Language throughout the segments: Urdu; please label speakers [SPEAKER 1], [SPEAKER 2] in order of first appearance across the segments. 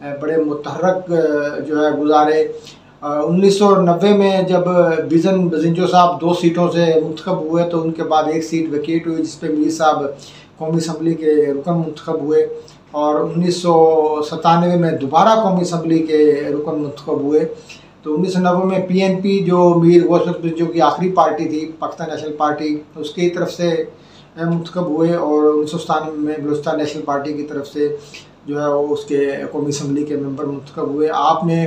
[SPEAKER 1] بڑے متحرک جو ہے گزارے۔ 1990 میں جب بیژن بزنجو صاحب 2 سیٹوں سے منتخب ہوئے تو ان کے بعد 1 سیٹ ویکیٹ ہوئی، جس پہ میر صاحب قومی اسمبلی کے رکن منتخب ہوئے، اور 1997 میں دوبارہ قومی اسمبلی کے رکن منتخب ہوئے۔ تو 1990 میں PNP جو میر غوث بزنجو کی آخری پارٹی تھی، پاکستان نیشنل پارٹی، اس کی طرف سے منتخب ہوئے، اور 1997 میں بلوچستان نیشنل پارٹی کی طرف سے جو ہے وہ اس کے قومی اسمبلی کے ممبر منتخب ہوئے۔ آپ نے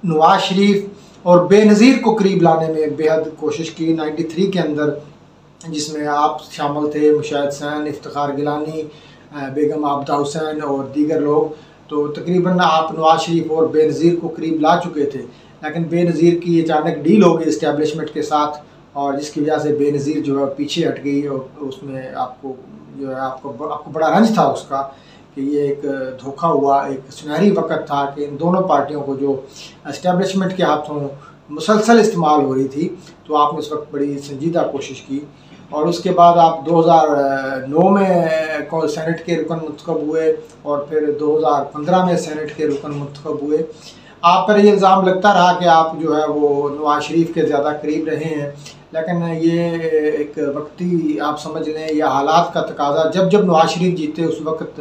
[SPEAKER 1] نواز شریف اور بے نظیر کو قریب لانے میں بے حد کوشش کی 93 کے اندر، جس میں آپ شامل تھے، مشاہد حسین، افتخار گیلانی، بیگم عابدہ حسین اور دیگر لوگ۔ تو تقریباً آپ نواز شریف اور بے نظیر کو قریب لا چکے تھے، لیکن بے نظیر کی اچانک ڈیل ہو گئی اسٹیبلشمنٹ کے ساتھ، اور جس کی وجہ سے بے نظیر جو ہے پیچھے ہٹ گئی، اور اس میں آپ کو جو ہے آپ کو بڑا رنج تھا اس کا کہ یہ ایک دھوکہ ہوا، ایک سنہری وقت تھا کہ ان دونوں پارٹیوں کو جو اسٹیبلشمنٹ کے ہاتھوں مسلسل استعمال ہو رہی تھی، تو آپ نے اس وقت بڑی سنجیدہ کوشش کی۔ اور اس کے بعد آپ 2009 میں سینٹ کے رکن منتخب ہوئے، اور پھر 2015 میں سینٹ کے رکن منتخب ہوئے۔ آپ پر یہ الزام لگتا رہا کہ آپ جو ہے وہ نواز شریف کے زیادہ قریب رہے ہیں، لیکن یہ ایک وقتی آپ سمجھ لیں یا حالات کا تقاضا، جب نواز شریف جیتے اس وقت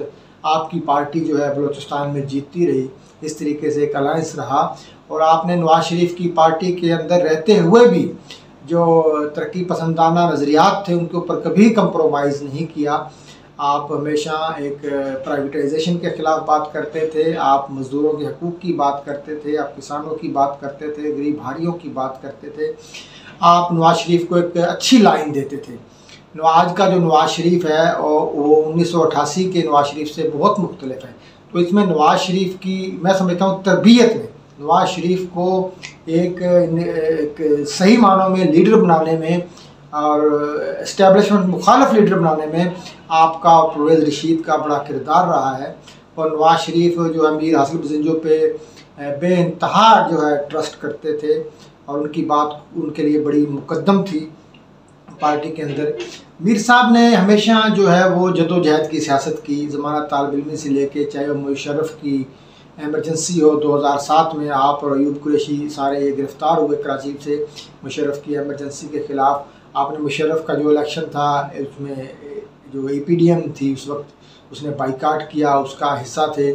[SPEAKER 1] آپ کی پارٹی جو ہے بلوچستان میں جیتتی رہی، اس طریقے سے ایک الائنس رہا، اور آپ نے نواز شریف کی پارٹی کے اندر رہتے ہوئے بھی جو ترقی پسندانہ نظریات تھے ان کے اوپر کبھی کمپرومائز نہیں کیا۔ آپ ہمیشہ ایک پرائیویٹائزیشن کے خلاف بات کرتے تھے، آپ مزدوروں کے حقوق کی بات کرتے تھے، آپ کسانوں کی بات کرتے تھے، غریب بھائیوں کی بات کرتے تھے، آپ نواز شریف کو ایک اچھی لائن دیتے تھے۔ آج کا جو نواز شریف ہے وہ 1988 کے نواز شریف سے بہت مختلف ہے، تو اس میں نواز شریف کی میں سمجھتا ہوں تربیت میں نواز شریف کو ایک صحیح معنوں میں لیڈر بنانے میں اور اسٹیبلشمنٹ مخالف لیڈر بنانے میں آپ کا پرویز رشید کا بڑا کردار رہا ہے، اور نواز شریف جو ہے میر حاصل بزنجو پہ بے انتہا جو ہے ٹرسٹ کرتے تھے، اور ان کی بات ان کے لیے بڑی مقدم تھی پارٹی کے اندر۔ میر صاحب نے ہمیشہ جو ہے وہ جد و جہد کی سیاست کی، ضمانت طالب علمی سے لے کے، چاہے وہ مشرف کی ایمرجنسی ہو 2007 میں آپ اور ایوب قریشی سارے گرفتار ہوئے کراچی سے مشرف کی ایمرجنسی کے خلاف۔ آپ نے مشرف کا جو الیکشن تھا اس میں جو APDM تھی اس وقت اس نے بائیکاٹ کیا، اس کا حصہ تھے،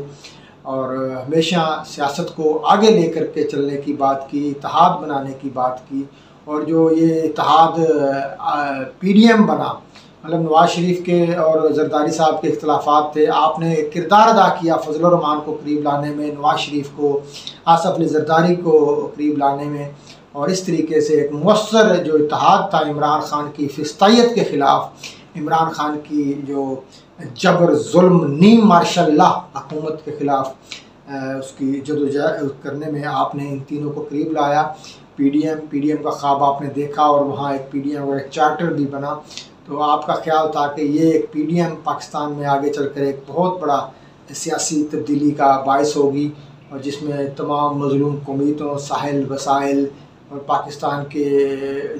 [SPEAKER 1] اور ہمیشہ سیاست کو آگے لے کر کے چلنے کی بات کی، اتحاد بنانے کی بات کی، اور جو یہ اتحاد PDM بنا، مطلب نواز شریف کے اور زرداری صاحب کے اختلافات تھے، آپ نے کردار ادا کیا فضل الرحمان کو قریب لانے میں، نواز شریف کو، آصف علی زرداری کو قریب لانے میں، اور اس طریقے سے ایک مؤثر جو اتحاد تھا عمران خان کی فسطائیت کے خلاف، عمران خان کی جو جبر ظلم نیم مارشل لا حکومت کے خلاف اس کی جدوجہد کرنے میں آپ نے ان تینوں کو قریب لایا۔ PDM کا خواب آپ نے دیکھا، اور وہاں ایک PDM اور ایک چارٹر بھی بنا، تو آپ کا خیال تھا کہ یہ ایک PDM پاکستان میں آگے چل کر ایک بہت بڑا سیاسی تبدیلی کا باعث ہوگی، اور جس میں تمام مظلوم قومیتوں، ساحل وسائل اور پاکستان کے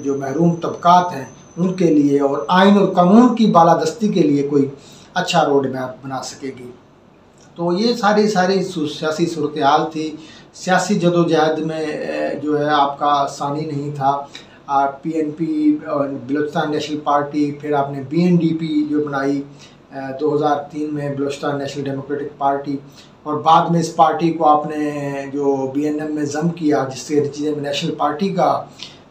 [SPEAKER 1] جو محروم طبقات ہیں ان کے لیے، اور آئین اور قانون کی بالادستی کے لیے کوئی اچھا روڈ میپ بنا سکے گی۔ تو یہ ساری سیاسی صورتحال تھی۔ سیاسی جدوجہد میں جو ہے آپ کا ثانی نہیں تھا۔ PNP بلوچستان نیشنل پارٹی، پھر آپ نے BNDP جو بنائی 2003 میں بلوچستان نیشنل ڈیموکریٹک پارٹی، اور بعد میں اس پارٹی کو آپ نے جو BNM میں ضم کیا، جس کے نتیجے میں نیشنل پارٹی کا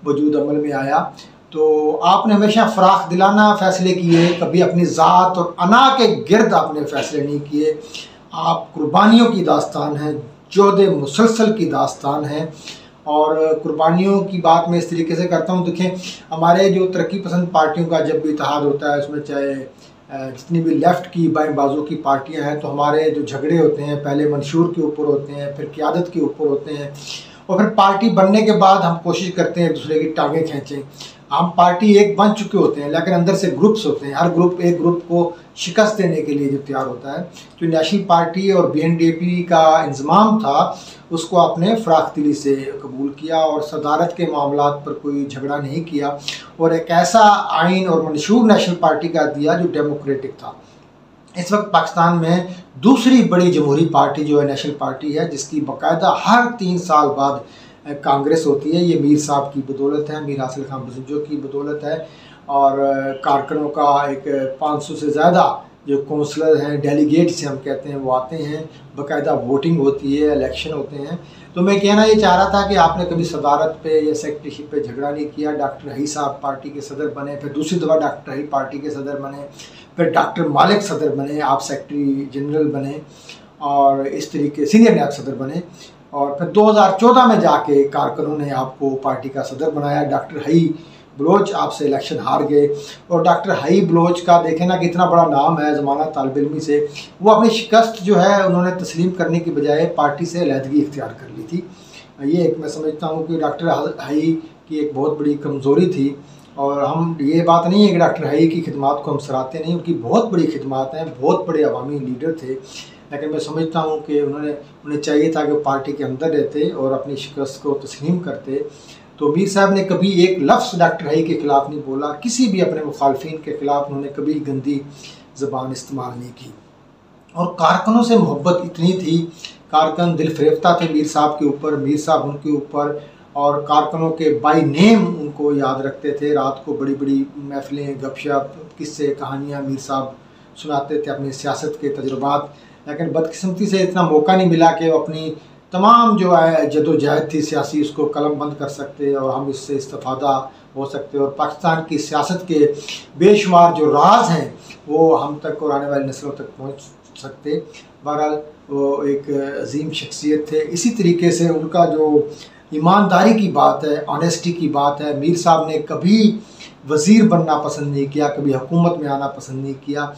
[SPEAKER 1] وجود عمل میں آیا۔ تو آپ نے ہمیشہ فراخ دلانہ فیصلے کیے، کبھی اپنی ذات اور انا کے گرد آپ نے فیصلے نہیں کیے۔ آپ قربانیوں کی داستان ہیں، جہد مسلسل کی داستان ہے، اور قربانیوں کی بات میں اس طریقے سے کرتا ہوں۔ دیکھیں ہمارے جو ترقی پسند پارٹیوں کا جب بھی اتحاد ہوتا ہے، اس میں چاہے جتنی بھی لیفٹ کی بائیں بازو کی پارٹیاں ہیں، تو ہمارے جو جھگڑے ہوتے ہیں پہلے منشور کے اوپر ہوتے ہیں، پھر قیادت کے اوپر ہوتے ہیں، اور پھر پارٹی بننے کے بعد ہم کوشش کرتے ہیں ایک دوسرے کی ٹانگیں کھینچیں۔ ہم پارٹی ایک بن چکے ہوتے ہیں، لیکن اندر سے گروپس ہوتے ہیں، ہر گروپ ایک گروپ کو شکست دینے کے لیے جو تیار ہوتا ہے۔ جو نیشنل پارٹی اور BNDP کا انضمام تھا اس کو آپ نے فراخ دلی سے قبول کیا، اور صدارت کے معاملات پر کوئی جھگڑا نہیں کیا، اور ایک ایسا آئین اور منشور نیشنل پارٹی کا دیا جو ڈیموکریٹک تھا۔ اس وقت پاکستان میں دوسری بڑی جمہوری پارٹی جو ہے نیشنل پارٹی ہے، جس کی باقاعدہ ہر 3 سال بعد کانگریس ہوتی ہے، یہ میر صاحب کی بدولت ہے، میر حاصل خان بزنجو کی بدولت ہے، اور کارکنوں کا ایک 500 سے زیادہ جو کونسلر ہیں، ڈیلیگیٹ سے ہم کہتے ہیں، وہ آتے ہیں، باقاعدہ ووٹنگ ہوتی ہے، الیکشن ہوتے ہیں۔ تو میں کہنا یہ چاہ رہا تھا کہ آپ نے کبھی صدارت پہ یا سیکرٹری شپ پہ جھگڑا نہیں کیا۔ ڈاکٹر حئی صاحب پارٹی کے صدر بنے، پھر دوسری دفعہ ڈاکٹر حئی پارٹی کے صدر بنے، پھر ڈاکٹر مالک صدر بنے، آپ سیکرٹری جنرل بنے، اور اس طریقے سینئر نیب صدر بنے، اور پھر 2014 میں جا کے کارکنوں نے آپ کو پارٹی کا صدر بنایا۔ ڈاکٹر حئی بلوچ آپ سے الیکشن ہار گئے، اور ڈاکٹر حئی بلوچ کا دیکھیں نا کہ اتنا بڑا نام ہے زمانہ طالب علمی سے، وہ اپنی شکست جو ہے انہوں نے تسلیم کرنے کی بجائے پارٹی سے علیحدگی اختیار کر لی تھی۔ یہ ایک میں سمجھتا ہوں کہ ڈاکٹر حئی کی ایک بہت بڑی کمزوری تھی، اور ہم یہ بات نہیں ہے کہ ڈاکٹر حئی کی خدمات کو ہم سراہتے نہیں، ان کی بہت بڑی خدمات ہیں، بہت بڑے عوامی لیڈر تھے، لیکن میں سمجھتا ہوں کہ انہیں چاہیے تھا کہ وہ پارٹی کے اندر رہتے اور اپنی شکست کو تسلیم کرتے۔ تو میر صاحب نے کبھی ایک لفظ ڈاکٹر حئی کے خلاف نہیں بولا، کسی بھی اپنے مخالفین کے خلاف انہوں نے کبھی گندی زبان استعمال نہیں کی، اور کارکنوں سے محبت اتنی تھی، کارکن دل فریفتہ تھے میر صاحب کے اوپر، میر صاحب ان کے اوپر، اور کارکنوں کے بائی نیم ان کو یاد رکھتے تھے۔ رات کو بڑی بڑی محفلیں، گپ شپ، قصے، کہانیاں میر صاحب سناتے تھے اپنی سیاست کے تجربات، لیکن بدقسمتی سے اتنا موقع نہیں ملا کہ وہ اپنی تمام جو ہے جد و جہد تھی سیاسی اس کو قلم بند کر سکتے اور ہم اس سے استفادہ ہو سکتے، اور پاکستان کی سیاست کے بے شمار جو راز ہیں وہ ہم تک اور آنے والی نسلوں تک پہنچ سکتے۔ بہرحال وہ ایک عظیم شخصیت تھے۔ اسی طریقے سے ان کا جو ایمانداری کی بات ہے، آنیسٹی کی بات ہے، میر صاحب نے کبھی وزیر بننا پسند نہیں کیا، کبھی حکومت میں آنا پسند نہیں کیا۔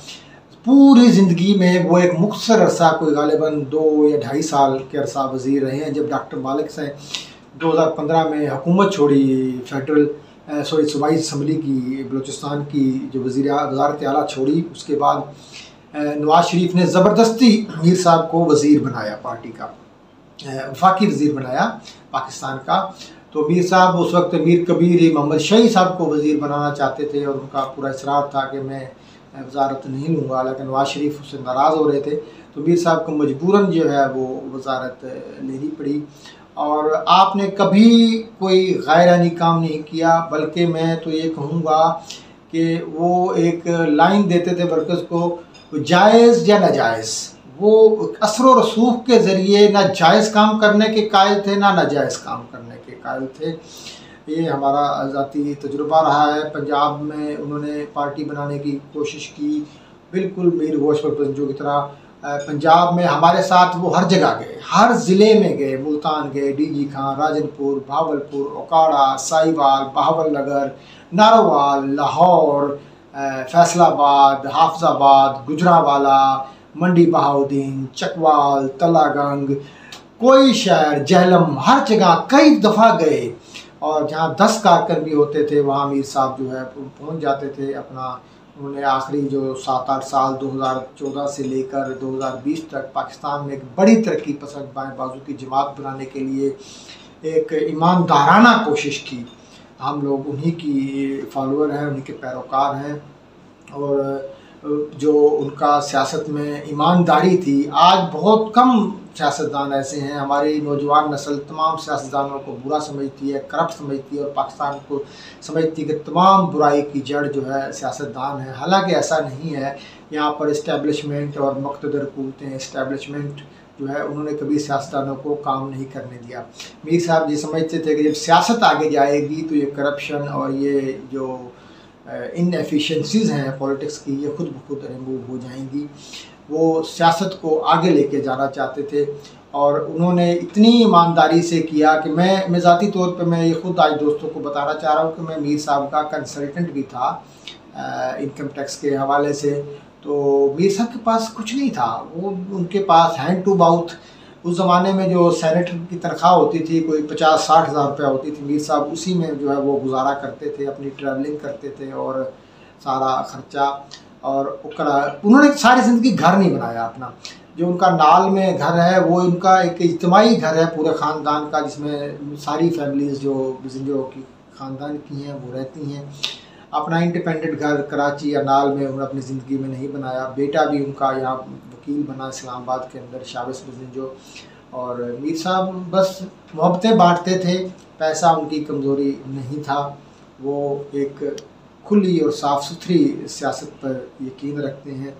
[SPEAKER 1] پوری زندگی میں وہ ایک مختصر عرصہ، کوئی غالباً 2 یا 2.5 سال کے عرصہ وزیر رہے ہیں۔ جب ڈاکٹر مالک سے 2015 میں حکومت چھوڑی، صوبائی اسمبلی کی بلوچستان کی جو وزارت اعلیٰ چھوڑی، اس کے بعد نواز شریف نے زبردستی میر صاحب کو وزیر بنایا، پارٹی کا وفاقی وزیر بنایا پاکستان کا۔ تو میر صاحب اس وقت میر کبیر محمد شاہی صاحب کو وزیر بنانا چاہتے تھے، اور ان کا پورا اصرار تھا کہ میں وزارت نہیں لوں گا، لیکن نواز شریف اس سے ناراض ہو رہے تھے، تو میر صاحب کو مجبوراً جو ہے وہ وزارت لینی پڑی۔ اور آپ نے کبھی کوئی غیرانی کام نہیں کیا، بلکہ میں تو یہ کہوں گا کہ وہ ایک لائن دیتے تھے ورکرز کو، جائز یا ناجائز، وہ اثر و رسوخ کے ذریعے نہ جائز کام کرنے کے قائل تھے، نہ ناجائز کام کرنے کے قائل تھے۔ یہ ہمارا ذاتی تجربہ رہا ہے۔ پنجاب میں انہوں نے پارٹی بنانے کی کوشش کی، بالکل میر گوشت پر بزنجو کی طرح۔ پنجاب میں ہمارے ساتھ وہ ہر جگہ گئے، ہر ضلع میں گئے، ملتان گئے، ڈی جی خان، راجن پور، بہاولپور، اوکاڑا، سائیوال، بہاول نگر، ناروال، لاہور، فیصل آباد، حافظ آباد، گجرانوالہ، منڈی بہاؤدین، چکوال، تلہ گنگ، کوئی شہر، جہلم، ہر جگہ کئی دفعہ گئے، اور جہاں 10 کارکن بھی ہوتے تھے وہاں میر صاحب جو ہے پہنچ جاتے تھے۔ انہوں نے آخری جو 7-8 سال 2014 سے لے کر 2020 تک پاکستان میں ایک بڑی ترقی پسند بائیں بازو کی جماعت بنانے کے لیے ایک ایماندارانہ کوشش کی۔ ہم لوگ انہی کی فالوور ہیں، انہی کے پیروکار ہیں، اور جو ان کا سیاست میں ایمانداری تھی۔ آج بہت کم سیاستدان ایسے ہیں، ہماری نوجوان نسل تمام سیاستدانوں کو برا سمجھتی ہے، کرپٹ سمجھتی ہے، اور پاکستان کو سمجھتی ہے کہ تمام برائی کی جڑ جو ہے سیاستدان ہے، حالانکہ ایسا نہیں ہے۔ یہاں پر اسٹیبلشمنٹ اور مقتدر قوتیں، اسٹیبلشمنٹ جو ہے انہوں نے کبھی سیاستدانوں کو کام نہیں کرنے دیا۔ میر صاحب یہ سمجھتے تھے کہ جب سیاست آگے جائے گی تو یہ کرپشن اور یہ جو ان ایفیشنسیز ہیں پولیٹکس کی، یہ خود بخود ریموو ہو جائیں گی۔ وہ سیاست کو آگے لے کے جانا چاہتے تھے، اور انہوں نے اتنی ایمانداری سے کیا کہ میں ذاتی طور پہ میں یہ خود آج دوستوں کو بتانا چاہ رہا ہوں کہ میں میر صاحب کا کنسلٹنٹ بھی تھا انکم ٹیکس کے حوالے سے۔ تو میر صاحب کے پاس کچھ نہیں تھا، وہ ان کے پاس ہینڈ ٹو باؤتھ، اس زمانے میں جو سینیٹر کی تنخواہ ہوتی تھی کوئی 50-60 ہزار روپیہ ہوتی تھی، میر صاحب اسی میں جو ہے وہ گزارا کرتے تھے، اپنی ٹریولنگ کرتے تھے اور سارا خرچہ، اور انہوں نے ساری زندگی گھر نہیں بنایا اپنا۔ جو ان کا نال میں گھر ہے وہ ان کا ایک اجتماعی گھر ہے پورے خاندان کا، جس میں ساری فیملیز جو بزنجو کی خاندان کی ہیں وہ رہتی ہیں، اپنا انڈیپینڈنٹ گھر کراچی یا نال میں انہوں نے اپنی زندگی میں نہیں بنایا. بیٹا بھی ان کا یہاں وکیل بنا اسلام آباد کے اندر، شاوس جو. اور میر صاحب بس محبتیں بانٹتے تھے، پیسہ ان کی کمزوری نہیں تھا. وہ ایک کھلی اور صاف ستھری سیاست پر یقین رکھتے ہیں.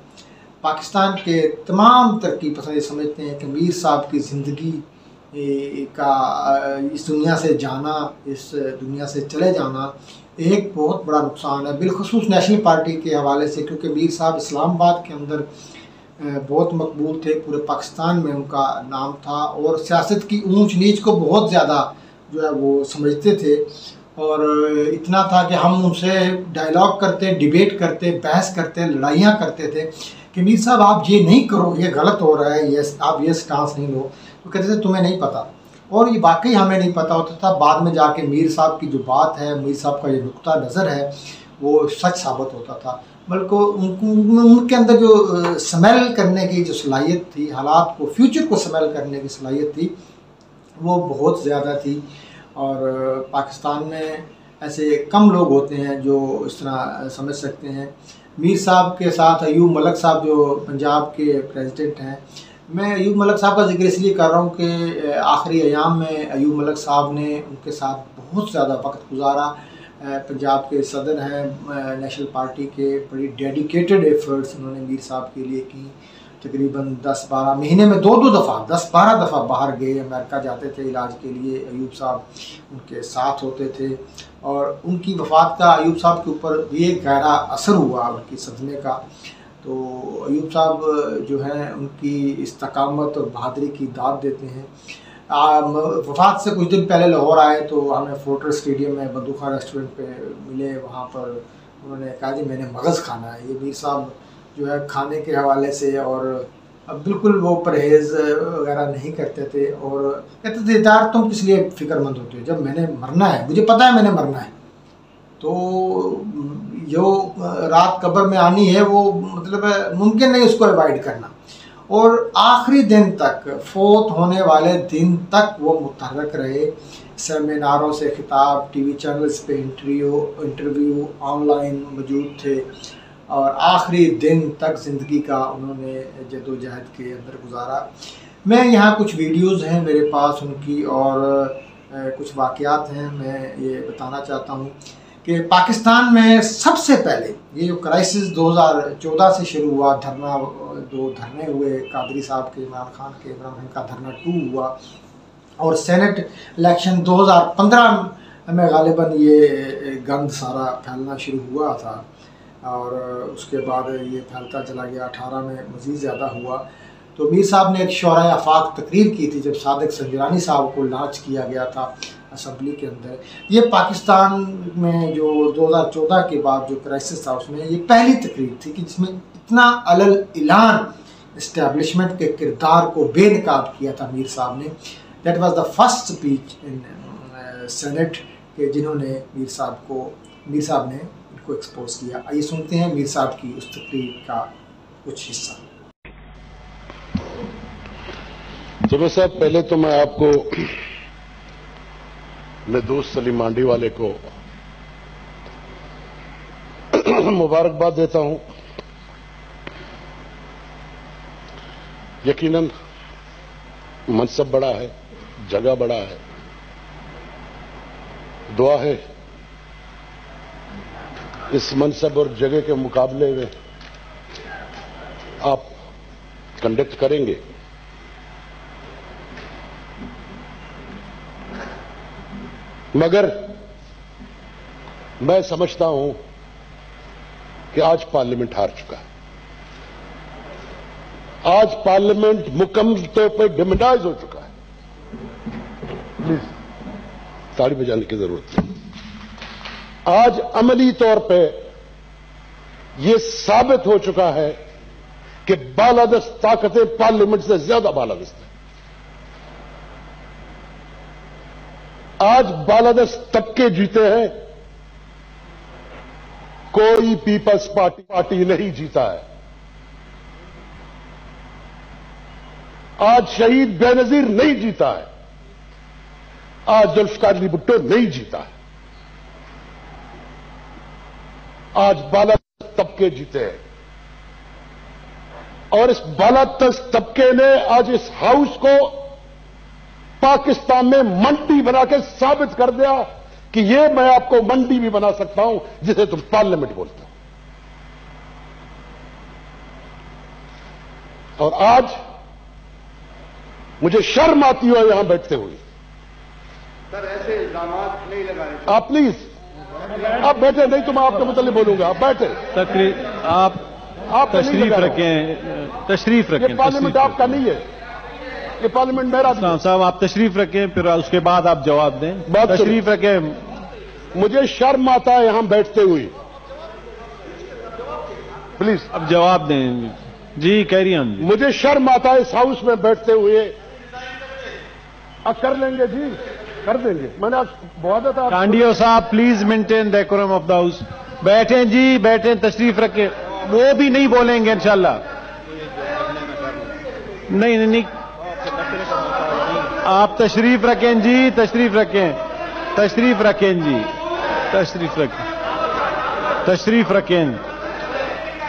[SPEAKER 1] پاکستان کے تمام ترقی پسند یہ سمجھتے ہیں کہ میر صاحب کی زندگی کا اس دنیا سے جانا، اس دنیا سے چلے جانا ایک بہت بڑا نقصان ہے، بالخصوص نیشنل پارٹی کے حوالے سے، کیونکہ میر صاحب اسلام آباد کے اندر بہت مقبول تھے، پورے پاکستان میں ان کا نام تھا، اور سیاست کی اونچ نیچ کو بہت زیادہ جو ہے وہ سمجھتے تھے. اور اتنا تھا کہ ہم ان سے ڈائلاگ کرتے، ڈیبیٹ کرتے، بحث کرتے، لڑائیاں کرتے تھے کہ میر صاحب آپ یہ نہیں کرو، یہ غلط ہو رہا ہے، یہ آپ یہ سٹانس نہیں لو. تو کہتے تھے تمہیں نہیں پتہ، اور یہ واقعی ہمیں نہیں پتہ ہوتا تھا. بعد میں جا کے میر صاحب کی جو بات ہے، میر صاحب کا یہ نقطہ نظر ہے، وہ سچ ثابت ہوتا تھا. بلکہ ان کے اندر جو سمیل کرنے کی جو صلاحیت تھی، حالات کو، فیوچر کو سمیل کرنے کی صلاحیت تھی، وہ بہت زیادہ تھی. اور پاکستان میں ایسے کم لوگ ہوتے ہیں جو اس طرح سمجھ سکتے ہیں. میر صاحب کے ساتھ ایوب ملک صاحب جو پنجاب کے پریزیڈنٹ ہیں، میں ایوب ملک صاحب کا ذکر اس لیے کر رہا ہوں کہ آخری ایام میں ایوب ملک صاحب نے ان کے ساتھ بہت زیادہ وقت گزارا. پنجاب کے صدر ہیں نیشنل پارٹی کے، بڑی ڈیڈیکیٹڈ ایفرٹس انہوں نے میر صاحب کے لیے کی. تقریباً 10-12 مہینے میں 2 دفعہ 10-12 دفعہ باہر گئے، امریکہ جاتے تھے علاج کے لیے. ایوب صاحب ان کے ساتھ ہوتے تھے، اور ان کی وفات کا ایوب صاحب کے اوپر بھی ایک گہرا اثر ہوا ان کی صدمے کا. تو ایوب صاحب جو ہیں ان کی استقامت اور بہادری کی داد دیتے ہیں. وفات سے کچھ دن پہلے لاہور آئے تو ہمیں فورٹر اسٹیڈیم میں بندوخہ ریسٹورنٹ پہ ملے. وہاں پر انہوں نے کہا جی میں نے مغز کھانا ہے. یہ میر صاحب جو ہے کھانے کے حوالے سے اور بالکل وہ پرہیز وغیرہ نہیں کرتے تھے، اور کہتے تھے یار تم کس لیے فکر مند ہوتے ہو، جب میں نے مرنا ہے، مجھے پتہ ہے میں نے مرنا ہے، تو جو رات قبر میں آنی ہے وہ مطلب ممکن نہیں اس کو ایوائڈ کرنا. اور آخری دن تک، فوت ہونے والے دن تک وہ متحرک رہے. سیمیناروں سے خطاب، ٹی وی چینلز پہ انٹرویو آن لائن موجود تھے، اور آخری دن تک زندگی کا انہوں نے جد و جہد کے اندر گزارا. میں یہاں کچھ ویڈیوز ہیں میرے پاس ان کی، اور کچھ واقعات ہیں میں یہ بتانا چاہتا ہوں کہ پاکستان میں سب سے پہلے یہ جو کرائسس 2014 سے شروع ہوا، دھرنا، 2 دھرنے ہوئے، قادری صاحب کے، عمران خان کا دھرنا 2 ہوا، اور سینٹ الیکشن 2015 میں غالباً یہ گند سارا پھیلنا شروع ہوا تھا، اور اس کے بعد یہ پھیلتا چلا گیا. 18 میں مزید زیادہ ہوا. تو میر صاحب نے ایک شورائے آفاق تقریر کی تھی جب صادق سنجرانی صاحب کو لانچ کیا گیا تھا اسمبلی کے اندر. یہ پاکستان میں جو 2014 کے بعد جو کرائسس تھا اس میں یہ پہلی تقریر تھی کہ جس میں اتنا علل اعلان اسٹیبلشمنٹ کے کردار کو بے نقاب کیا تھا میر صاحب نے. That was the first speech in senate کہ جنہوں نے میر صاحب نے ان کو ایکسپوز کیا. آئیے سنتے ہیں میر صاحب کی اس تقریر کا کچھ حصہ.
[SPEAKER 2] جبیر صاحب، پہلے تو میں آپ کو، میں دوست سلیم مانڈی والے کو مبارکباد دیتا ہوں. یقیناً منصب بڑا ہے، جگہ بڑا ہے. دعا ہے اس منصب اور جگہ کے مقابلے میں آپ کنڈکٹ کریں گے. مگر میں سمجھتا ہوں کہ آج پارلیمنٹ ہار چکا ہے. آج پارلیمنٹ مکمل طور پر ڈیمونائز ہو چکا ہے. پلیز تاڑی بجانے کی ضرورت نہیں. آج عملی طور پہ یہ ثابت ہو چکا ہے کہ بالادست طاقتیں پارلیمنٹ سے زیادہ بالادست ہیں. آج بالادست طبقے جیتے ہیں، کوئی پیپلز پارٹی نہیں جیتا ہے. آج شہید بے نظیر نہیں جیتا ہے. آج ذوالفقار علی بھٹو نہیں جیتا ہے. آج بالا طبقے جیتے ہیں، اور اس بالا طبقے نے آج اس ہاؤس کو پاکستان میں منڈی بنا کے ثابت کر دیا کہ یہ میں آپ کو منڈی بھی بنا سکتا ہوں جسے تم پارلیمنٹ بولتے ہو۔ اور آج مجھے شرم آتی ہو یہاں بیٹھتے ہوئے۔
[SPEAKER 3] سر ایسے الزامات نہیں لگانے چاہیے۔
[SPEAKER 2] آپ پلیز آپ بیٹھے، نہیں تو میں آپ کے متعلق بولوں گا، آپ بیٹھے،
[SPEAKER 4] آپ تشریف رکھیں، تشریف رکھیں۔
[SPEAKER 2] یہ پارلیمنٹ آپ کا نہیں ہے، یہ پارلیمنٹ میرا نہیں ہے۔
[SPEAKER 4] صاحب آپ تشریف رکھیں، پھر اس کے بعد آپ جواب دیں۔
[SPEAKER 2] بات
[SPEAKER 4] تشریف رکھیں۔
[SPEAKER 2] مجھے شرم آتا ہے یہاں بیٹھتے ہوئے، پلیز
[SPEAKER 4] اب جواب دیں جی، کیری آن جی۔
[SPEAKER 2] مجھے شرم آتا ہے اس ہاؤس میں بیٹھتے ہوئے۔ اب کر لیں گے جی، کر دیں گے، میں نے آج بہت تھا۔
[SPEAKER 4] ٹانڈیو صاحب please maintain decorum of the house. بیٹھیں جی، بیٹھیں، تشریف رکھیں۔ وہ بھی نہیں بولیں گے انشاءاللہ۔ نہیں، آپ تشریف رکھیں جی، تشریف رکھیں، تشریف رکھیں جی، تشریف رکھیں، تشریف رکھیں۔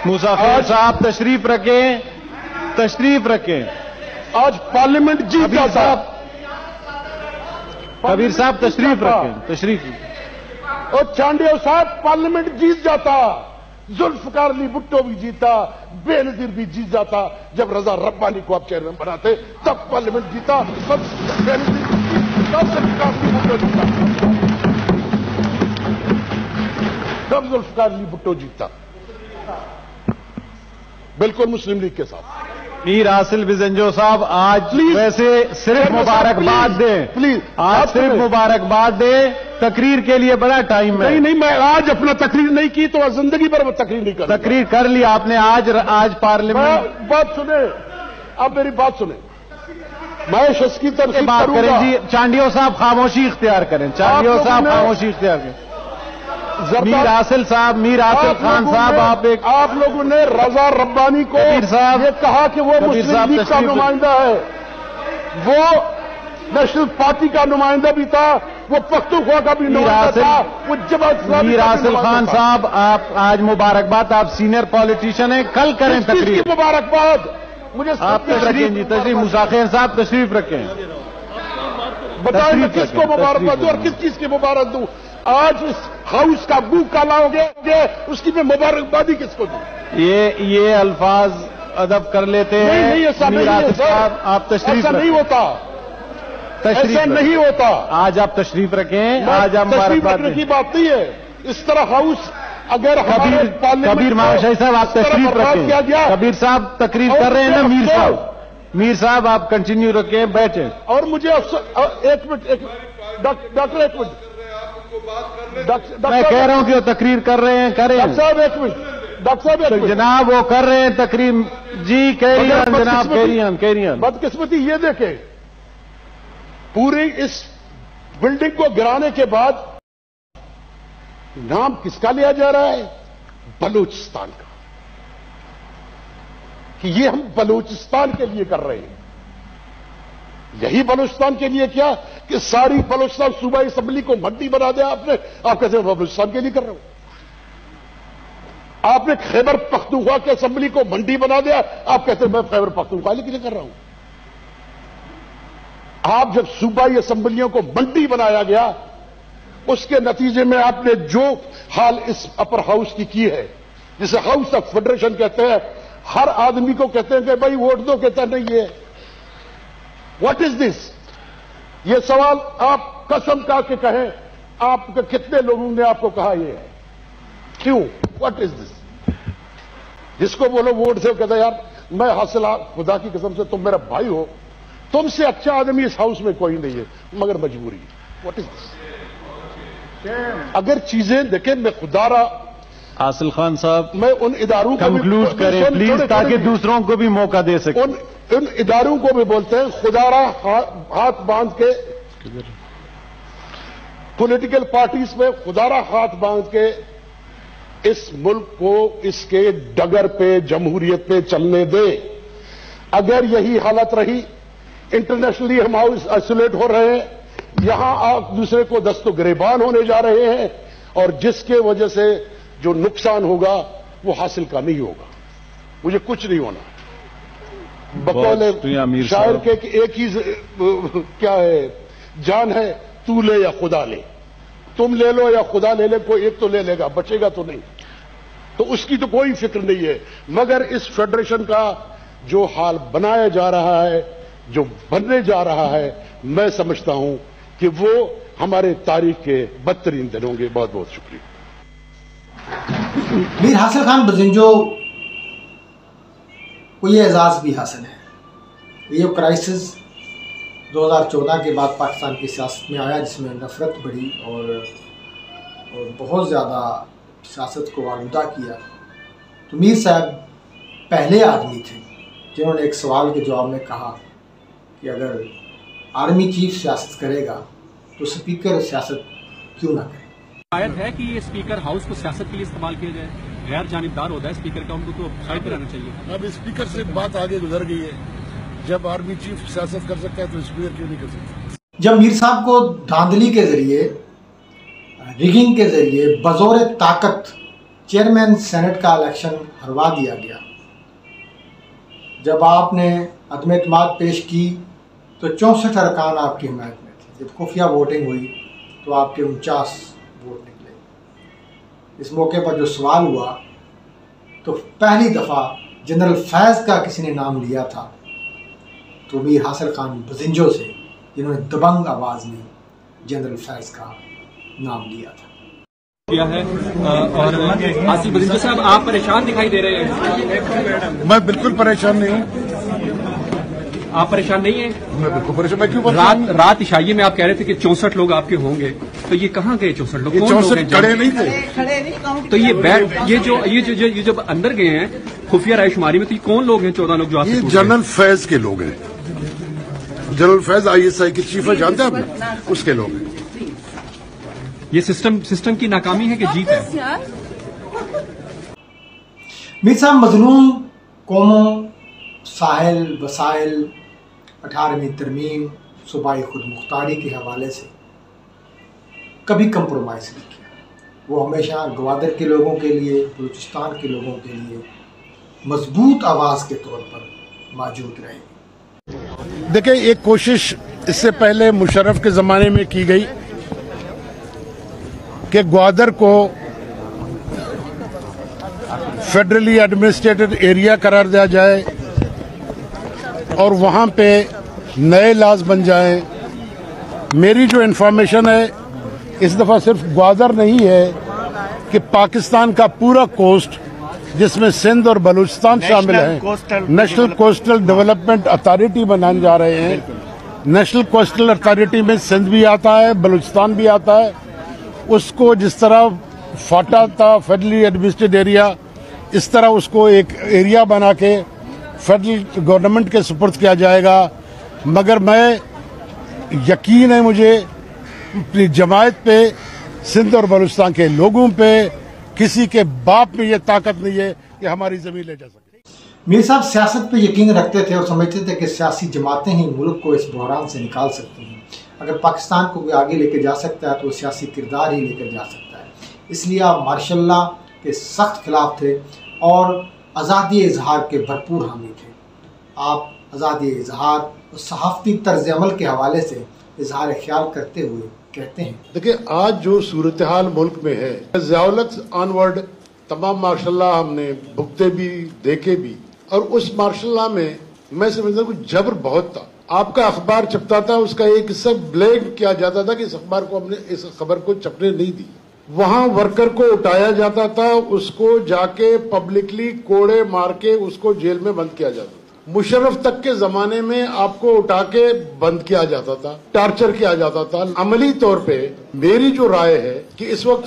[SPEAKER 4] مسافر صاحب تشریف رکھیں، تشریف رکھیں۔
[SPEAKER 2] آج پارلیمنٹ جیتا تھا،
[SPEAKER 4] کبیر صاحب تشریف رکھیں، تشریف۔
[SPEAKER 2] اور چانڈیو صاحب پارلیمنٹ جیت جاتا، ذوالفقار علی بھٹو بھی جیتا، بے نظیر بھی جیت جاتا۔ جب رضا ربانی کو آپ چیئرمین بناتے تب پارلیمنٹ جیتا، تب بے نظیر تب ذوالفقار علی بھٹو جیتا، تب ذوالفقار علی بھٹو جیتا، بالکل مسلم لیگ کے ساتھ۔
[SPEAKER 4] میر حاصل بزنجو صاحب آج ویسے صرف مبارکباد دیں،
[SPEAKER 2] پلیز
[SPEAKER 4] آج صرف مبارکباد دیں، تقریر کے لیے بڑا ٹائم ہے۔
[SPEAKER 2] نہیں، میں آج اپنا تقریر نہیں کی تو زندگی بھر میں تقریر نہیں کروں۔
[SPEAKER 4] تقریر کر لی آپ نے آج پارلیمنٹ۔
[SPEAKER 2] بات سنیں، آپ میری بات سنیں، میں شخص کی تنقید
[SPEAKER 4] بات
[SPEAKER 2] کروں
[SPEAKER 4] کریں
[SPEAKER 2] گا۔
[SPEAKER 4] جی، چانڈیو صاحب خاموشی اختیار کریں، چانڈیو صاحب خاموشی اختیار کریں۔ میر حاصل صاحب، میر حاصل خان صاحب،
[SPEAKER 2] آپ لوگوں نے رضا ربانی کو یہ کہا کہ وہ مسلم لیگ کا نمائندہ ہے، وہ نیشنل پارٹی کا نمائندہ بھی تھا، وہ پختونخوا کا بھی نمائندہ تھا، وہ جماعت اسلامی کا بھی
[SPEAKER 4] میر حاصل
[SPEAKER 2] نمائندہ
[SPEAKER 4] خان
[SPEAKER 2] تھا۔
[SPEAKER 4] صاحب آپ آج مبارکباد، آپ سینئر پالیٹیشین ہیں، کل کریں
[SPEAKER 2] کس چیز
[SPEAKER 4] تقریر۔
[SPEAKER 2] کی مبارکباد؟ مجھے
[SPEAKER 4] آپ تشریف جی، تشریف مساخیر صاحب تشریف رکھیں۔
[SPEAKER 2] بتائیں میں کس کو مبارکباد دوں اور
[SPEAKER 4] تشریف
[SPEAKER 2] کس چیز کی مبارک دوں؟ آج اس ہاؤس کا بو کالا ہو گیا، اس کی میں مبارکبادی کس کو دوں؟
[SPEAKER 4] یہ الفاظ ادب کر لیتے ہیں۔
[SPEAKER 2] نہیں، ایسا نہیں
[SPEAKER 4] میر
[SPEAKER 2] ہے
[SPEAKER 4] حاصل
[SPEAKER 2] سر،
[SPEAKER 4] صاحب آپ تشریف
[SPEAKER 2] ایسا نہیں
[SPEAKER 4] رکھیں،
[SPEAKER 2] ہوتا،
[SPEAKER 4] تشریف
[SPEAKER 2] ایسا
[SPEAKER 4] رکھیں۔
[SPEAKER 2] نہیں ہوتا۔
[SPEAKER 4] آج آپ تشریف رکھیں، آج آپ
[SPEAKER 2] تشریف
[SPEAKER 4] مبارکباد
[SPEAKER 2] رکھنے کی
[SPEAKER 4] دیں۔
[SPEAKER 2] بات نہیں ہے، اس طرح ہاؤس اگر ہمارے
[SPEAKER 4] کبیر مہاشائی صاحب آپ تشریف
[SPEAKER 2] کیا گیا
[SPEAKER 4] رکھیں۔ کبیر صاحب تقریر کر رہے ہیں نا، میر صاحب آپ کنٹینیو رکھیں، بیٹھیں۔
[SPEAKER 2] اور مجھے ایک منٹ ڈاکٹر ایک منٹ،
[SPEAKER 4] میں کہہ رہا ہوں کہ وہ تقریر کر رہے ہیں، کریں۔
[SPEAKER 2] ڈاکٹر صاحب ایک منٹ، ڈاکٹر صاحب ایک منٹ۔
[SPEAKER 4] جناب وہ کر رہے ہیں تقریر جی، کیری آن جناب، کیری آن۔
[SPEAKER 2] بدقسمتی یہ دیکھیں، پوری اس بلڈنگ کو گرانے کے بعد نام کس کا لیا جا رہا ہے؟ بلوچستان کا، کہ یہ ہم بلوچستان کے لیے کر رہے ہیں۔ یہی بلوچستان کے لیے کیا کہ ساری بلوچستان صوبائی اسمبلی کو منڈی بنا دیا آپ نے؟ آپ کہتے ہیں میں بلوچستان کے لیے کر رہا ہوں۔ آپ نے خیبر پختونخوا کی اسمبلی کو منڈی بنا دیا، آپ کہتے ہیں میں خیبر پختونخوا کے لیے کر رہا ہوں۔ آپ جب صوبائی اسمبلیوں کو منڈی بنایا گیا، اس کے نتیجے میں آپ نے جو حال اس اپر ہاؤس کی ہے، جسے ہاؤس آف فیڈریشن کہتے ہیں، ہر آدمی کو کہتے ہیں کہ بھائی ووٹ دو، کہتا نہیں ہے۔ واٹ از دس؟ یہ سوال آپ قسم کھا کے کہیں، آپ کے کتنے لوگوں نے آپ کو کہا یہ ہے؟ کیوں؟ واٹ از دس؟ جس کو بولو ووٹ سے، کہتا ہے یار میں حاصل خدا کی قسم سے تم میرا بھائی ہو، تم سے اچھا آدمی اس ہاؤس میں کوئی نہیں ہے، مگر مجبوری ہے۔ واٹ از دس؟ اگر چیزیں دیکھیں، میں خدا را
[SPEAKER 4] حاصل خان صاحب
[SPEAKER 2] میں ان اداروں کو
[SPEAKER 4] کنکلوڈ کریں پلیز، تاکہ دوسروں کو بھی موقع دے سکیں۔
[SPEAKER 2] ان اداروں کو بھی بولتے ہیں خدا را ہاتھ باندھ کے، پولیٹیکل پارٹیز میں خدا را ہاتھ باندھ کے اس ملک کو اس کے ڈگر پہ، جمہوریت پہ چلنے دے۔ اگر یہی حالت رہی، انٹرنیشنلی ہم آئسولیٹ ہو رہے ہیں، یہاں آپ دوسرے کو دست و گریبان ہونے جا رہے ہیں، اور جس کے وجہ سے جو نقصان ہوگا وہ حاصل کا نہیں ہوگا، مجھے کچھ نہیں ہونا. بقول شاعر کے کہ ایک ہی کیا ہے جان ہے، تو لے یا خدا لے. تم لے لو یا خدا لے لے، کوئی ایک تو لے لے گا، بچے گا تو نہیں. تو اس کی تو کوئی فکر نہیں ہے. مگر اس فیڈریشن کا جو حال بنایا جا رہا ہے، جو بننے جا رہا ہے، میں سمجھتا ہوں کہ وہ ہمارے تاریخ کے بدترین دن ہوں گے. بہت بہت شکریہ.
[SPEAKER 1] میر حاصل خان بزنجو کو یہ اعزاز بھی حاصل ہے. یہ کرائسس 2014 کے بعد پاکستان کی سیاست میں آیا، جس میں نفرت بڑھی اور بہت زیادہ سیاست کو آلودہ کیا. تو میر صاحب پہلے آدمی تھے جنہوں نے ایک سوال کے جواب میں کہا کہ اگر آرمی چیف سیاست کرے گا تو اسپیکر سیاست کیوں نہ کرے.
[SPEAKER 5] شاید ہے کہ یہ اسپیکر ہاؤس کو سیاست کے لیے استعمال کیا جائے، غیر جانبدار ہوتا ہے اسپیکر کا، ان کو تو سائڈ پہ رہنا چاہیے.
[SPEAKER 2] اب اسپیکر سے بات آگے گزر گئی ہے. جب آرمی چیف سیاست کر سکتا ہے تو اسپیکر کیوں نہیں کر سکتا؟
[SPEAKER 1] جب میر صاحب کو دھاندلی کے ذریعے، ریگنگ کے ذریعے بزور طاقت چیئرمین سینٹ کا الیکشن ہروا دیا گیا، جب آپ نے عدم اعتماد پیش کی تو 64 ارکان آپ کی حمایت میں تھے. جب خفیہ ووٹنگ ہوئی تو آپ کے 49 ووٹ نکلے. اس موقع پر جو سوال ہوا تو پہلی دفعہ جنرل فیض کا کسی نے نام لیا تھا، تو میر حاصل خان بزنجو سے، جنہوں نے دبنگ آواز میں جنرل فیض کا نام لیا تھا.
[SPEAKER 5] کیا ہے اور حاصل بزنجو صاحب آپ پریشان دکھائی دے رہے ہیں.
[SPEAKER 2] میں بالکل پریشان نہیں ہوں.
[SPEAKER 5] آپ پریشان نہیں ہیں؟
[SPEAKER 2] میں بالکل پریشان. میں کیوں
[SPEAKER 5] رات عشائیے میں آپ کہہ رہے تھے کہ 64 لوگ آپ کے ہوں گے، تو یہ کہاں گئے 64 لوگ؟
[SPEAKER 2] 64 کھڑے نہیں تھے.
[SPEAKER 5] تو یہ جب اندر گئے ہیں خفیہ رائے شماری میں، تو یہ کون لوگ ہیں 14 لوگ جو آپ
[SPEAKER 2] یہ جنرل فیض کے لوگ ہیں. جنرل فیض ISI کے چیف ہے، جانتے ہیں آپ؟ اس کے لوگ ہیں.
[SPEAKER 5] یہ سسٹم کی ناکامی ہے کہ جیت ہے؟
[SPEAKER 1] میر صاحب مظلوم قوموں، ساحل، وسائل، 18ویں ترمیم، صوبائی خود مختاری کے حوالے سے کبھی کمپرومائز نہیں کیا. وہ ہمیشہ گوادر کے لوگوں کے لیے، بلوچستان کے لوگوں کے لیے مضبوط آواز کے طور پر موجود رہے.
[SPEAKER 2] دیکھیں، ایک کوشش اس سے پہلے مشرف کے زمانے میں کی گئی کہ گوادر کو فیڈرلی ایڈمنسٹریٹڈ ایریا قرار دیا جائے اور وہاں پہ نئے لاز بن جائیں. میری جو انفارمیشن ہے، اس دفعہ صرف گوادر نہیں ہے کہ پاکستان کا پورا کوسٹ، جس میں سندھ اور بلوچستان شامل ہیں، نیشنل کوسٹل ڈیولپمنٹ اتھارٹی بنانے جا رہے ہیں. نیشنل کوسٹل اتھارٹی میں سندھ بھی آتا ہے، بلوچستان بھی آتا ہے. اس کو جس طرح فاٹا تھا فیڈرلی ایڈمنسٹریٹڈ ایریا، اس طرح اس کو ایک ایریا بنا کے فیڈرل گورنمنٹ کے سپرد کیا جائے گا. مگر میں یقین ہے مجھے اپنی جماعت پہ، سندھ اور بلوچستان کے لوگوں پہ، کسی کے باپ میں یہ طاقت نہیں ہے کہ ہماری زمین لے جا سکے.
[SPEAKER 1] میر صاحب سیاست پہ یقین رکھتے تھے اور سمجھتے تھے کہ سیاسی جماعتیں ہی ملک کو اس بحران سے نکال سکتی ہیں. اگر پاکستان کو کوئی آگے لے کے جا سکتا ہے تو وہ سیاسی کردار ہی لے کر جا سکتا ہے. اس لیے آپ مارشل لا کے سخت خلاف تھے اور آزادی اظہار کے بھرپور حامی تھے. آپ آزادی اظہار اور صحافتی طرز عمل کے حوالے سے اظہار خیال کرتے ہوئے کہتے ہیں،
[SPEAKER 2] دیکھیں، آج جو صورتحال ملک میں ہے، ضیاء الحق آنورڈ تمام مارشل لا ہم نے بھگتے بھی، دیکھے بھی. اور اس مارشل لا میں سمجھتا ہوں کہ جبر بہت تھا. آپ کا اخبار چھپتا تھا، اس کا ایک حصہ بلیک کیا جاتا تھا کہ اس اخبار کو ہم نے اس خبر کو چھپنے نہیں دی. وہاں ورکر کو اٹھایا جاتا تھا، اس کو جا کے پبلکلی کوڑے مار کے اس کو جیل میں بند کیا جاتا تھا. مشرف تک کے زمانے میں آپ کو اٹھا کے بند کیا جاتا تھا، ٹارچر کیا جاتا تھا. عملی طور پہ میری جو رائے ہے کہ اس وقت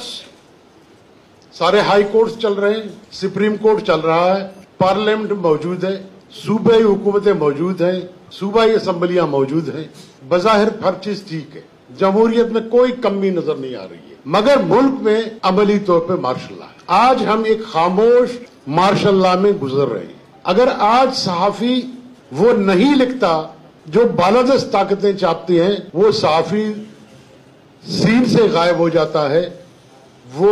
[SPEAKER 2] سارے ہائی کورٹس چل رہے ہیں، سپریم کورٹ چل رہا ہے، پارلیمنٹ موجود ہے، صوبائی حکومتیں موجود ہیں، صوبائی اسمبلیاں موجود ہیں. بظاہر ہر چیز ٹھیک ہے، جمہوریت میں کوئی کمی نظر نہیں آ رہی ہے. مگر ملک میں عملی طور پہ مارشل لا ہے. آج ہم ایک خاموش مارشل لا میں گزر رہے ہیں. اگر آج صحافی وہ نہیں لکھتا جو بالادست طاقتیں چاپتی ہیں، وہ صحافی سین سے غائب ہو جاتا ہے. وہ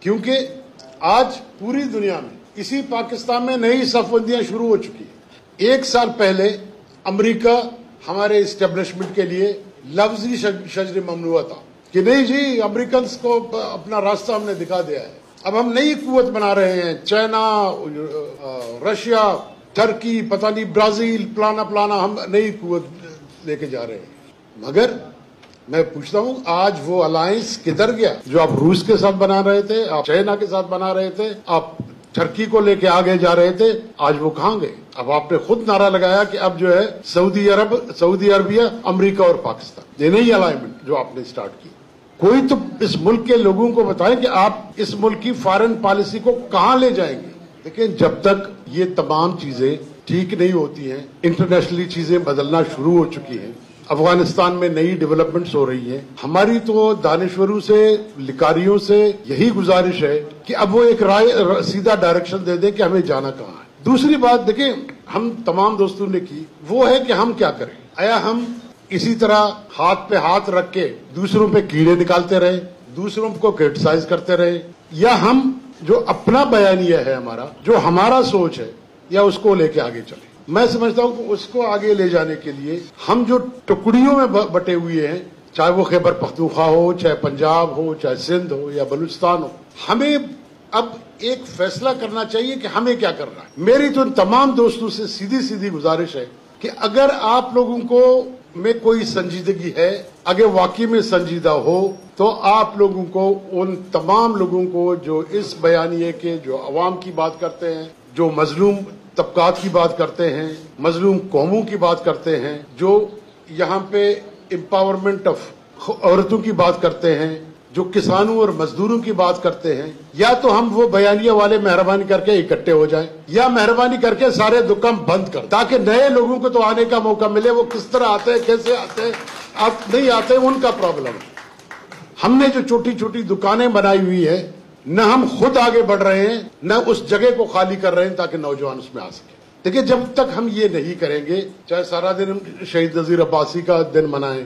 [SPEAKER 2] کیونکہ آج پوری دنیا میں اسی پاکستان میں نئی صف بندیاں شروع ہو چکی ہیں. 1 سال پہلے امریکہ ہمارے اسٹیبلشمنٹ کے لیے لفظی شجر ممنوع تھا کہ نہیں جی امریکنز کو اپنا راستہ ہم نے دکھا دیا ہے. اب ہم نئی قوت بنا رہے ہیں. چائنا، رشیا، ترکی، پتہ نہیں برازیل، پلانا ہم نئی قوت لے کے جا رہے ہیں. مگر میں پوچھتا ہوں آج وہ الائنس کدھر گیا جو آپ روس کے ساتھ بنا رہے تھے، آپ چائنا کے ساتھ بنا رہے تھے، آپ ترکی کو لے کے آگے جا رہے تھے، آج وہ کہاں گئے؟ اب آپ نے خود نعرہ لگایا کہ اب جو ہے سعودی عربیہ، امریکہ اور پاکستان، یہ نئی الائنمنٹ جو آپ نے سٹارٹ کی. کوئی تو اس ملک کے لوگوں کو بتائیں کہ آپ اس ملک کی فارن پالیسی کو کہاں لے جائیں گے. لیکن جب تک یہ تمام چیزیں ٹھیک نہیں ہوتی ہیں، انٹرنیشنلی چیزیں بدلنا شروع ہو چکی ہیں، افغانستان میں نئی ڈیولپمنٹس ہو رہی ہیں. ہماری تو دانشوروں سے، لکاریوں سے یہی گزارش ہے کہ اب وہ ایک سیدھا ڈائریکشن دے دیں کہ ہمیں جانا کہاں ہے. دوسری بات دیکھیں ہم تمام دوستوں نے کی، وہ ہے کہ ہم کیا کریں. آیا ہم اسی طرح ہاتھ پہ ہاتھ رکھ کے دوسروں پہ کیڑے نکالتے رہے، دوسروں کو کرٹیسائز کرتے رہے، یا ہم جو اپنا بیانیہ ہے ہمارا، جو ہمارا سوچ ہے، یا اس کو لے کے آگے چلیں. میں سمجھتا ہوں کہ اس کو آگے لے جانے کے لیے ہم جو ٹکڑیوں میں بٹے ہوئے ہیں، چاہے وہ خیبر پختونخوا ہو، چاہے پنجاب ہو، چاہے سندھ ہو یا بلوچستان ہو، ہمیں اب ایک فیصلہ کرنا چاہیے کہ ہمیں کیا کرنا ہے. میری تو ان تمام دوستوں سے سیدھی گزارش ہے کہ اگر آپ لوگوں کو میں کوئی سنجیدگی ہے، اگر واقعی میں سنجیدہ ہو، تو آپ لوگوں کو ان تمام لوگوں کو جو اس بیانیے کے، جو عوام کی بات کرتے ہیں، جو مظلوم طبقات کی بات کرتے ہیں، مظلوم قوموں کی بات کرتے ہیں، جو یہاں پہ امپاورمنٹ آف عورتوں کی بات کرتے ہیں، جو کسانوں اور مزدوروں کی بات کرتے ہیں، یا تو ہم وہ بیانیہ والے مہربانی کر کے اکٹھے ہو جائیں، یا مہربانی کر کے سارے دکان بند کر، تاکہ نئے لوگوں کو تو آنے کا موقع ملے. وہ کس طرح آتے ہیں، کیسے آتے ہیں، آپ نہیں آتے، ان کا پرابلم ہے. ہم نے جو چھوٹی دکانیں بنائی ہوئی ہیں، نہ ہم خود آگے بڑھ رہے ہیں، نہ اس جگہ کو خالی کر رہے ہیں تاکہ نوجوان اس میں آ سکے. دیکھیں جب تک ہم یہ نہیں کریں گے، چاہے سارا دن شہید نذیر عباسی کا دن منائیں،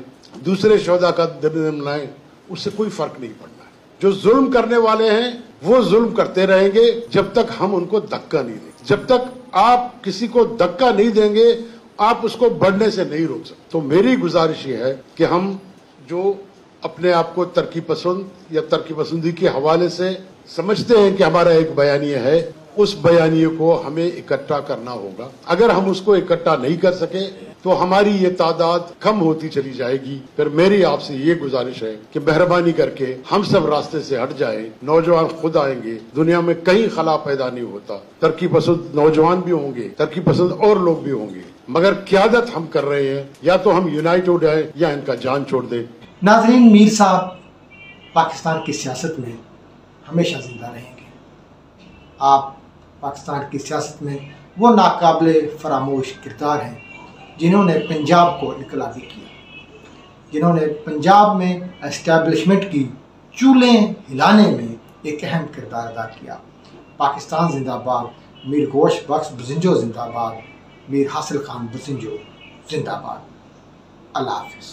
[SPEAKER 2] دوسرے شہداء کا دن منائیں، اس سے کوئی فرق نہیں پڑنا ہے. جو ظلم کرنے والے ہیں وہ ظلم کرتے رہیں گے جب تک ہم ان کو دھکا نہیں دیں. جب تک آپ کسی کو دھکا نہیں دیں گے، آپ اس کو بڑھنے سے نہیں روک سکتے. تو میری گزارش یہ ہے کہ ہم جو اپنے آپ کو ترقی پسند یا ترقی پسندی کے حوالے سے سمجھتے ہیں کہ ہمارا ایک بیانیہ ہے، اس بیانیے کو ہمیں اکٹھا کرنا ہوگا. اگر ہم اس کو اکٹھا نہیں کر سکے تو ہماری یہ تعداد کم ہوتی چلی جائے گی. پھر میری آپ سے یہ گزارش ہے کہ مہربانی کر کے ہم سب راستے سے ہٹ جائیں. نوجوان خود آئیں گے، دنیا میں کہیں خلا پیدا نہیں ہوتا. ترقی پسند نوجوان بھی ہوں گے، ترقی پسند اور لوگ بھی ہوں گے، مگر قیادت ہم کر رہے ہیں. یا تو ہم یونائٹ ہو جائیں یا ان کا جان چھوڑ دیں.
[SPEAKER 1] ناظرین، میر صاحب پاکستان کی سیاست میں ہمیشہ زندہ رہیں گے. آپ پاکستان کی سیاست میں وہ ناقابل فراموش کردار ہیں جنہوں نے پنجاب کو انقلابی کیا، جنہوں نے پنجاب میں اسٹیبلشمنٹ کی چولیں ہلانے میں ایک اہم کردار ادا کیا. پاکستان زندہ باد. میر گوش بخش بزنجو زندہ باد. میر حاصل خان بزنجو زندہ باد. اللہ حافظ.